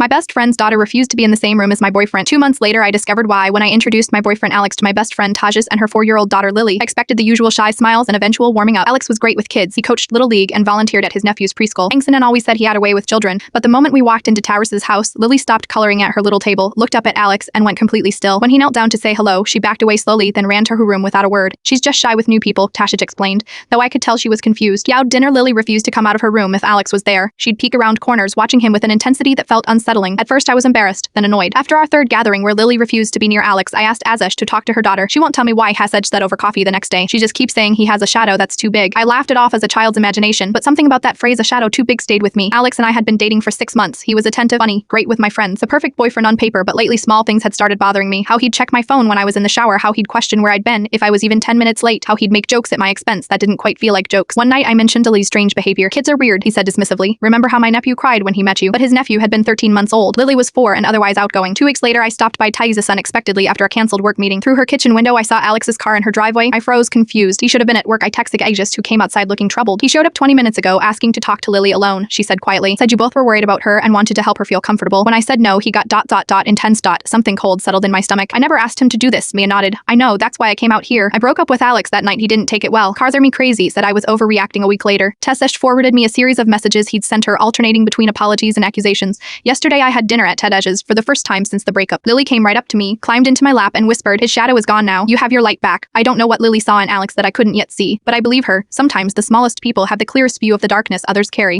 My best friend's daughter refused to be in the same room as my boyfriend. 2 months later, I discovered why when I introduced my boyfriend Alex to my best friend Tajas and her 4-year-old daughter Lily. I expected the usual shy smiles and eventual warming up. Alex was great with kids. He coached Little League and volunteered at his nephew's preschool. Angson always said he had a way with children, but the moment we walked into Taurus's house, Lily stopped coloring at her little table, looked up at Alex, and went completely still. When he knelt down to say hello, she backed away slowly, then ran to her room without a word. She's just shy with new people, Tasha explained, though I could tell she was confused. Yowed dinner. Lily refused to come out of her room if Alex was there. She'd peek around corners, watching him with an intensity that felt unsettling. At first I was embarrassed, then annoyed. After our third gathering where Lily refused to be near Alex, I asked Azesh to talk to her daughter. She won't tell me why, Azesh said over coffee the next day. She just keeps saying he has a shadow that's too big. I laughed it off as a child's imagination, but something about that phrase, a shadow too big, stayed with me. Alex and I had been dating for 6 months. He was attentive, funny, great with my friends. The perfect boyfriend on paper, but lately small things had started bothering me. How he'd check my phone when I was in the shower, how he'd question where I'd been if I was even 10 minutes late, how he'd make jokes at my expense that didn't quite feel like jokes. One night I mentioned Lily's strange behavior. Kids are weird, he said dismissively. Remember how my nephew cried when he met you? But his nephew had been 13 months old. Lily was 4 and otherwise outgoing. 2 weeks later I stopped by Taiz's unexpectedly after a cancelled work meeting. Through her kitchen window I saw Alex's car in her driveway. I froze, confused. He should have been at work. I texted Aegis, who came outside looking troubled. He showed up 20 minutes ago asking to talk to Lily alone, she said quietly. Said you both were worried about her and wanted to help her feel comfortable. When I said no, he got ... intense ... Something cold settled in my stomach. I never asked him to do this, Mia nodded. I know, that's why I came out here. I broke up with Alex that night. He didn't take it well. Carther me crazy, said I was overreacting. A week later, Tessesh forwarded me a series of messages he'd sent her, alternating between apologies and accusations. Yesterday I had dinner at Tedesh's for the first time since the breakup. Lily came right up to me, climbed into my lap and whispered, his shadow is gone now. You have your light back. I don't know what Lily saw in Alex that I couldn't yet see, but I believe her. Sometimes the smallest people have the clearest view of the darkness others carry.